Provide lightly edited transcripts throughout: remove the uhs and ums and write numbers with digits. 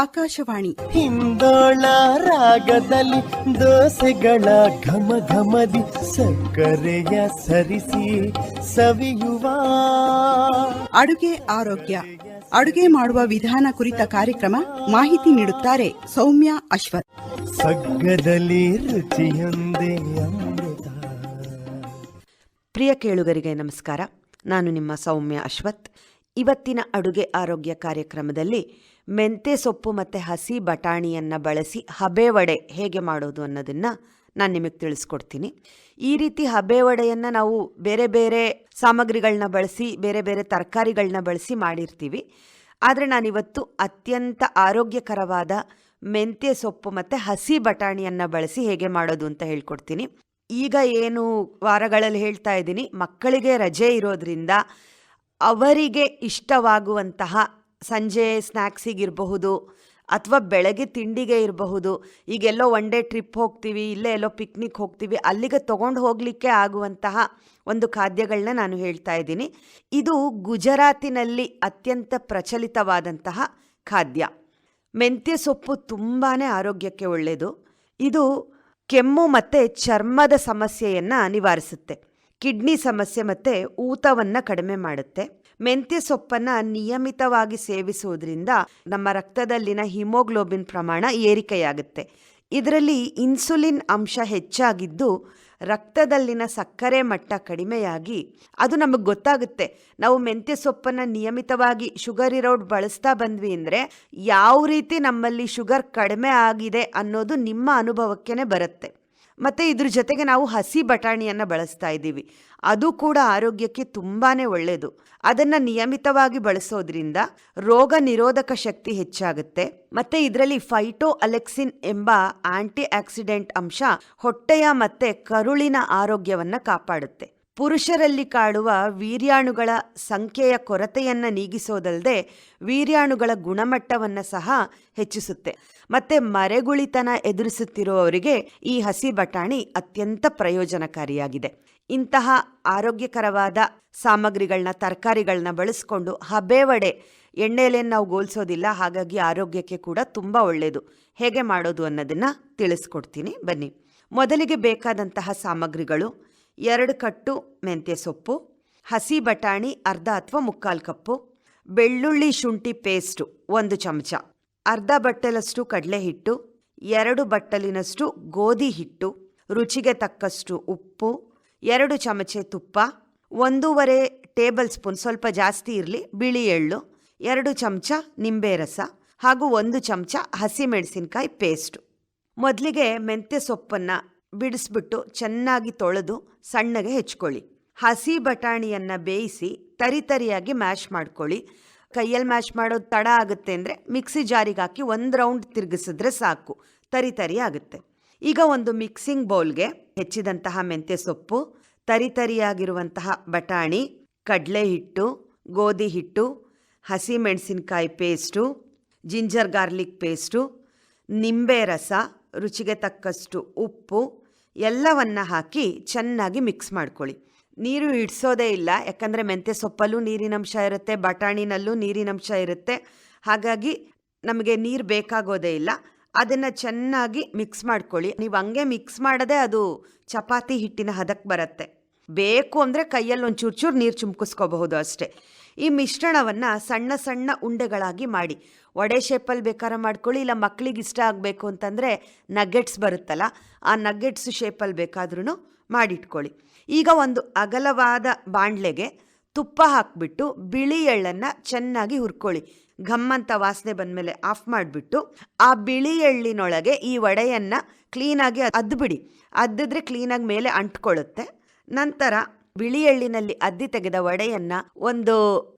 ಆಕಾಶವಾಣಿ ಹಿಂದೋಳ ರಾಗದಲ್ಲಿ ದೋಸೆಗಳ ಘಮ ಘಮದಿ ಸಕ್ಕರೆಯ ಸರಿಸಿ ಸವಿಯುವ ಅಡುಗೆ ಆರೋಗ್ಯ, ಅಡುಗೆ ಮಾಡುವ ವಿಧಾನ ಕುರಿತ ಕಾರ್ಯಕ್ರಮ. ಮಾಹಿತಿ ನೀಡುತ್ತಾರೆ ಸೌಮ್ಯ ಅಶ್ವಥ್. ಸಗ್ಗದಲ್ಲಿ ರುಚಿಯೊಂದೇ ಅಮೃತ. ಪ್ರಿಯ ಕೇಳುಗರಿಗೆ ನಮಸ್ಕಾರ. ನಾನು ನಿಮ್ಮ ಸೌಮ್ಯ ಅಶ್ವಥ್. ಇವತ್ತಿನ ಅಡುಗೆ ಆರೋಗ್ಯ ಕಾರ್ಯಕ್ರಮದಲ್ಲಿ ಮೆಂತೆ ಸೊಪ್ಪು ಮತ್ತು ಹಸಿ ಬಟಾಣಿಯನ್ನು ಬಳಸಿ ಹಬೆ ವಡೆ ಹೇಗೆ ಮಾಡೋದು ಅನ್ನೋದನ್ನು ನಾನು ನಿಮಗೆ ತಿಳಿಸ್ಕೊಡ್ತೀನಿ. ಈ ರೀತಿ ಹಬೆ ವಡೆಯನ್ನು ನಾವು ಬೇರೆ ಬೇರೆ ಸಾಮಗ್ರಿಗಳನ್ನ ಬಳಸಿ, ಬೇರೆ ಬೇರೆ ತರಕಾರಿಗಳನ್ನ ಬಳಸಿ ಮಾಡಿರ್ತೀವಿ. ಆದರೆ ನಾನಿವತ್ತು ಅತ್ಯಂತ ಆರೋಗ್ಯಕರವಾದ ಮೆಂತ್ಯ ಸೊಪ್ಪು ಮತ್ತು ಹಸಿ ಬಟಾಣಿಯನ್ನು ಬಳಸಿ ಹೇಗೆ ಮಾಡೋದು ಅಂತ ಹೇಳ್ಕೊಡ್ತೀನಿ. ಈಗ ಏನು ವಾರಗಳಲ್ಲಿ ಹೇಳ್ತಾ ಇದ್ದೀನಿ, ಮಕ್ಕಳಿಗೆ ರಜೆ ಇರೋದ್ರಿಂದ ಅವರಿಗೆ ಇಷ್ಟವಾಗುವಂತಹ ಸಂಜೆ ಸ್ನ್ಯಾಕ್ಸಿಗಿರಬಹುದು ಅಥವಾ ಬೆಳಗ್ಗೆ ತಿಂಡಿಗೆ ಇರಬಹುದು. ಈಗೆಲ್ಲೋ ಒನ್ ಡೇ ಟ್ರಿಪ್ ಹೋಗ್ತೀವಿ, ಇಲ್ಲೇ ಎಲ್ಲೋ ಪಿಕ್ನಿಕ್ ಹೋಗ್ತೀವಿ, ಅಲ್ಲಿಗೆ ತೊಗೊಂಡು ಹೋಗಲಿಕ್ಕೆ ಆಗುವಂತಹ ಒಂದು ಖಾದ್ಯಗಳನ್ನ ನಾನು ಹೇಳ್ತಾ ಇದ್ದೀನಿ. ಇದು ಗುಜರಾತಿನಲ್ಲಿ ಅತ್ಯಂತ ಪ್ರಚಲಿತವಾದಂತಹ ಖಾದ್ಯ. ಮೆಂತ್ಯ ಸೊಪ್ಪು ತುಂಬಾ ಆರೋಗ್ಯಕ್ಕೆ ಒಳ್ಳೆಯದು. ಇದು ಕೆಮ್ಮು ಮತ್ತು ಚರ್ಮದ ಸಮಸ್ಯೆಯನ್ನು ನಿವಾರಿಸುತ್ತೆ, ಕಿಡ್ನಿ ಸಮಸ್ಯೆ ಮತ್ತು ಊತವನ್ನು ಕಡಿಮೆ ಮಾಡುತ್ತೆ. ಮೆಂತ್ಯ ಸೊಪ್ಪನ್ನು ನಿಯಮಿತವಾಗಿ ಸೇವಿಸುವುದರಿಂದ ನಮ್ಮ ರಕ್ತದಲ್ಲಿನ ಹಿಮೋಗ್ಲೋಬಿನ್ ಪ್ರಮಾಣ ಏರಿಕೆಯಾಗುತ್ತೆ. ಇದರಲ್ಲಿ ಇನ್ಸುಲಿನ್ ಅಂಶ ಹೆಚ್ಚಾಗಿದ್ದು ರಕ್ತದಲ್ಲಿನ ಸಕ್ಕರೆ ಮಟ್ಟ ಕಡಿಮೆಯಾಗಿ, ಅದು ನಮಗೆ ಗೊತ್ತಾಗುತ್ತೆ. ನಾವು ಮೆಂತ್ಯ ಸೊಪ್ಪನ್ನು ನಿಯಮಿತವಾಗಿ ಶುಗರ್ ಇರೋದು ಬಳಸ್ತಾ ಬಂದ್ವಿ ಅಂದರೆ ಯಾವ ರೀತಿ ನಮ್ಮಲ್ಲಿ ಶುಗರ್ ಕಡಿಮೆ ಆಗಿದೆ ಅನ್ನೋದು ನಿಮ್ಮ ಅನುಭವಕ್ಕೇ ಬರುತ್ತೆ. ಮತ್ತು ಇದ್ರ ಜೊತೆಗೆ ನಾವು ಹಸಿ ಬಟಾಣಿಯನ್ನು ಬಳಸ್ತಾ ಇದ್ದೀವಿ, ಅದು ಕೂಡ ಆರೋಗ್ಯಕ್ಕೆ ತುಂಬಾ ಒಳ್ಳೆಯದು. ಅದನ್ನು ನಿಯಮಿತವಾಗಿ ಬಳಸೋದ್ರಿಂದ ರೋಗ ನಿರೋಧಕ ಶಕ್ತಿ ಹೆಚ್ಚಾಗುತ್ತೆ. ಮತ್ತು ಇದರಲ್ಲಿ ಫೈಟೋ ಅಲೆಕ್ಸಿನ್ ಎಂಬ ಆಂಟಿ ಆಕ್ಸಿಡೆಂಟ್ ಅಂಶ ಹೊಟ್ಟೆಯ ಮತ್ತು ಕರುಳಿನ ಆರೋಗ್ಯವನ್ನು ಕಾಪಾಡುತ್ತೆ. ಪುರುಷರಲ್ಲಿ ಕಾಡುವ ವೀರ್ಯಾಣುಗಳ ಸಂಖ್ಯೆಯ ಕೊರತೆಯನ್ನು ನೀಗಿಸೋದಲ್ಲದೆ ವೀರ್ಯಾಣುಗಳ ಗುಣಮಟ್ಟವನ್ನು ಸಹ ಹೆಚ್ಚಿಸುತ್ತೆ. ಮತ್ತು ಮರೆಗುಳಿತನ ಎದುರಿಸುತ್ತಿರುವವರಿಗೆ ಈ ಹಸಿ ಬಟಾಣಿ ಅತ್ಯಂತ ಪ್ರಯೋಜನಕಾರಿಯಾಗಿದೆ. ಇಂತಹ ಆರೋಗ್ಯಕರವಾದ ಸಾಮಗ್ರಿಗಳನ್ನ, ತರಕಾರಿಗಳನ್ನ ಬಳಸ್ಕೊಂಡು ಹಬೆ ವಡೆ, ಎಣ್ಣೆಲೇನು ನಾವು ಗೋಲ್ಸೋದಿಲ್ಲ, ಹಾಗಾಗಿ ಆರೋಗ್ಯಕ್ಕೆ ಕೂಡ ತುಂಬ ಒಳ್ಳೆಯದು. ಹೇಗೆ ಮಾಡೋದು ಅನ್ನೋದನ್ನು ತಿಳಿಸ್ಕೊಡ್ತೀನಿ, ಬನ್ನಿ. ಮೊದಲಿಗೆ ಬೇಕಾದಂತಹ ಸಾಮಗ್ರಿಗಳು: 2 ಕಟ್ಟು ಮೆಂತ್ಯ ಸೊಪ್ಪು, ಹಸಿ ಬಟಾಣಿ ಅರ್ಧ ಅಥವಾ ಮುಕ್ಕಾಲು ಕಪ್ಪು, ಬೆಳ್ಳುಳ್ಳಿ ಶುಂಠಿ ಪೇಸ್ಟು 1 ಚಮಚ, ಅರ್ಧ ಬಟ್ಟಲಷ್ಟು ಕಡಲೆ ಹಿಟ್ಟು, 2 ಬಟ್ಟಲಿನಷ್ಟು ಗೋಧಿ ಹಿಟ್ಟು, ರುಚಿಗೆ ತಕ್ಕಷ್ಟು ಉಪ್ಪು, 2 ಚಮಚೆ ತುಪ್ಪ, 1.5 ಟೇಬಲ್ ಸ್ಪೂನ್, ಸ್ವಲ್ಪ ಜಾಸ್ತಿ ಇರಲಿ, ಬಿಳಿ ಎಳ್ಳು, 2 ಚಮಚ ನಿಂಬೆ ರಸ ಹಾಗೂ 1 ಚಮಚ ಹಸಿಮೆಣಸಿನ್ಕಾಯಿ ಪೇಸ್ಟು. ಮೊದಲಿಗೆ ಮೆಂತ್ಯ ಸೊಪ್ಪನ್ನು ಬಿಡಿಸ್ಬಿಟ್ಟು ಚೆನ್ನಾಗಿ ತೊಳೆದು ಸಣ್ಣಗೆ ಹೆಚ್ಕೊಳ್ಳಿ. ಹಸಿ ಬಟಾಣಿಯನ್ನು ಬೇಯಿಸಿ ತರಿತರಿಯಾಗಿ ಮ್ಯಾಶ್ ಮಾಡ್ಕೊಳ್ಳಿ. ಕೈಯಲ್ಲಿ ಮ್ಯಾಶ್ ಮಾಡೋದು ತಡ ಆಗುತ್ತೆ ಅಂದರೆ ಮಿಕ್ಸಿ ಜಾರಿಗೆ ಹಾಕಿ 1 ರೌಂಡ್ ತಿರುಗಿಸಿದ್ರೆ ಸಾಕು, ತರಿತರಿ ಆಗುತ್ತೆ. ಈಗ ಒಂದು ಮಿಕ್ಸಿಂಗ್ ಬೌಲ್ಗೆ ಹೆಚ್ಚಿದಂತಹ ಮೆಂತ್ಯ ಸೊಪ್ಪು, ತರಿತರಿಯಾಗಿರುವಂತಹ ಬಟಾಣಿ, ಕಡಲೆ ಹಿಟ್ಟು, ಗೋಧಿ ಹಿಟ್ಟು, ಹಸಿ ಮೆಣಸಿನ್ಕಾಯಿ ಪೇಸ್ಟು, ಜಿಂಜರ್ ಗಾರ್ಲಿಕ್ ಪೇಸ್ಟು, ನಿಂಬೆ ರಸ, ರುಚಿಗೆ ತಕ್ಕಷ್ಟು ಉಪ್ಪು ಎಲ್ಲವನ್ನ ಹಾಕಿ ಚೆನ್ನಾಗಿ ಮಿಕ್ಸ್ ಮಾಡ್ಕೊಳ್ಳಿ. ನೀರು ಇಡಿಸೋದೇ ಇಲ್ಲ, ಯಾಕಂದರೆ ಮೆಂತ್ಯ ಸೊಪ್ಪಲ್ಲೂ ನೀರಿನಂಶ ಇರುತ್ತೆ, ಬಟಾಣಿನಲ್ಲೂ ನೀರಿನಂಶ ಇರುತ್ತೆ. ಹಾಗಾಗಿ ನಮಗೆ ನೀರು ಬೇಕಾಗೋದೇ ಇಲ್ಲ. ಅದನ್ನು ಚೆನ್ನಾಗಿ ಮಿಕ್ಸ್ ಮಾಡ್ಕೊಳ್ಳಿ. ನೀವು ಹಂಗೆ ಮಿಕ್ಸ್ ಮಾಡೋದೇ ಅದು ಚಪಾತಿ ಹಿಟ್ಟಿನ ಹದಕ್ಕೆ ಬರುತ್ತೆ. ಬೇಕು ಅಂದರೆ ಕೈಯಲ್ಲಿ ಒಂದು ಚೂರು ನೀರು ಚುಮ್ಕಿಸ್ಕೋಬಹುದು ಅಷ್ಟೇ. ಈ ಮಿಶ್ರಣವನ್ನು ಸಣ್ಣ ಸಣ್ಣ ಉಂಡೆಗಳಾಗಿ ಮಾಡಿ ವಡೆ ಶೇಪಲ್ಲಿ ಬೇಕಾದ್ರೆ ಮಾಡ್ಕೊಳ್ಳಿ, ಇಲ್ಲ ಮಕ್ಕಳಿಗೆ ಇಷ್ಟ ಆಗಬೇಕು ಅಂತಂದರೆ ನಗ್ಗೆಟ್ಸ್ ಬರುತ್ತಲ್ಲ, ಆ ನಗ್ಗೆಟ್ಸ್ ಶೇಪಲ್ಲಿ ಬೇಕಾದ್ರೂ ಮಾಡಿಟ್ಕೊಳ್ಳಿ. ಈಗ ಒಂದು ಅಗಲವಾದ ಬಾಣಲೆಗೆ ತುಪ್ಪ ಹಾಕಿಬಿಟ್ಟು ಬಿಳಿ ಎಳ್ಳನ್ನು ಚೆನ್ನಾಗಿ ಹುರ್ಕೊಳ್ಳಿ. ಘಮ್ಮಂತ ವಾಸನೆ ಬಂದಮೇಲೆ ಆಫ್ ಮಾಡಿಬಿಟ್ಟು ಆ ಬಿಳಿ ಎಳ್ಳಿನೊಳಗೆ ಈ ವಡೆಯನ್ನು ಕ್ಲೀನಾಗಿ ಅದ್ಬಿಡಿ. ಅದ್ದಿದ್ರೆ ಕ್ಲೀನಾಗಿ ಮೇಲೆ ಅಂಟ್ಕೊಳ್ಳುತ್ತೆ. ನಂತರ ಬಿಳಿ ಎಳ್ಳಿನಲ್ಲಿ ಅದ್ದಿ ತೆಗೆದ ವಡೆಯನ್ನು ಒಂದು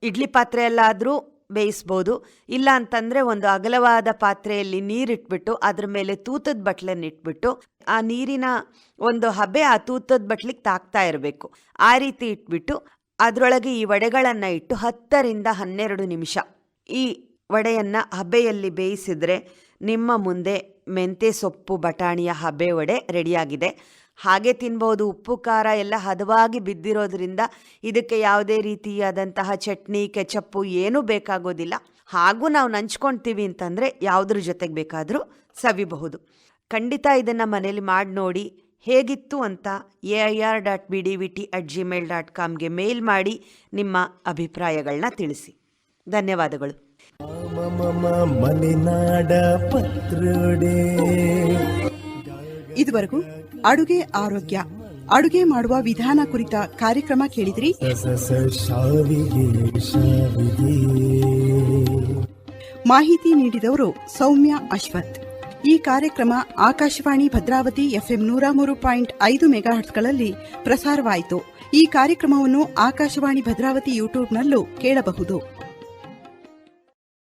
ಇಡ್ಲಿ ಪಾತ್ರೆಯಲ್ಲಾದರೂ ಬೇಯಿಸ್ಬೋದು, ಇಲ್ಲ ಅಂತಂದರೆ ಒಂದು ಅಗಲವಾದ ಪಾತ್ರೆಯಲ್ಲಿ ನೀರಿಟ್ಬಿಟ್ಟು ಅದ್ರ ಮೇಲೆ ತೂತದ ಬಟ್ಲನ್ನು ಇಟ್ಬಿಟ್ಟು ಆ ನೀರಿನ ಒಂದು ಹಬೆ ಆ ತೂತದ ಬಟ್ಲಿಗೆ ತಾಕ್ತಾ ಇರಬೇಕು. ಆ ರೀತಿ ಇಟ್ಬಿಟ್ಟು ಅದರೊಳಗೆ ಈ ವಡೆಗಳನ್ನು ಇಟ್ಟು 10 ರಿಂದ 12 ನಿಮಿಷ ಈ ವಡೆಯನ್ನು ಹಬೆಯಲ್ಲಿ ಬೇಯಿಸಿದರೆ ನಿಮ್ಮ ಮುಂದೆ ಮೆಂತ್ಯ ಸೊಪ್ಪು ಬಟಾಣಿಯ ಹಬೆ ವಡೆ ರೆಡಿಯಾಗಿದೆ. ಹಾಗೆ ತಿನ್ಬೋದು. ಉಪ್ಪು ಖಾರ ಎಲ್ಲ ಹದವಾಗಿ ಬಿದ್ದಿರೋದ್ರಿಂದ ಇದಕ್ಕೆ ಯಾವುದೇ ರೀತಿಯಾದಂತಹ ಚಟ್ನಿ, ಕೆಚಪ್ಪು ಏನೂ ಬೇಕಾಗೋದಿಲ್ಲ. ಹಾಗೂ ನಾವು ನಂಚ್ಕೊಳ್ತೀವಿ ಅಂತಂದರೆ ಯಾವುದ್ರ ಜೊತೆಗೆ ಬೇಕಾದರೂ ಸವಿಬಹುದು. ಖಂಡಿತ ಇದನ್ನು ಮನೇಲಿ ಮಾಡಿ ನೋಡಿ, ಹೇಗಿತ್ತು ಅಂತ air.bdvt@gmail.comಗೆ ಮೇಲ್ ಮಾಡಿ ನಿಮ್ಮ ಅಭಿಪ್ರಾಯಗಳನ್ನ ತಿಳಿಸಿ. ಧನ್ಯವಾದಗಳು. ಮಲೆನಾಡ ಪತ್ರೋಡೆ. ಇದುವರೆಗೂ ಅಡುಗೆ ಆರೋಗ್ಯ, ಅಡುಗೆ ಮಾಡುವ ವಿಧಾನ ಕುರಿತ ಕಾರ್ಯಕ್ರಮ ಕೇಳಿದ್ರಿ. ಶಾವಿಗೆ ಶಾವಿಗೆ. ಮಾಹಿತಿ ನೀಡಿದವರು ಸೌಮ್ಯ ಅಶ್ವಥ್. ಈ ಕಾರ್ಯಕ್ರಮ ಆಕಾಶವಾಣಿ ಭದ್ರಾವತಿ FM 103.5 ಮೆಗಾಹರ್ಟ್ಸ್ಗಳಲ್ಲಿ ಪ್ರಸಾರವಾಯಿತು. ಈ ಕಾರ್ಯಕ್ರಮವನ್ನು ಆಕಾಶವಾಣಿ ಭದ್ರಾವತಿ ಯೂಟ್ಯೂಬ್ನಲ್ಲೂ ಕೇಳಬಹುದು.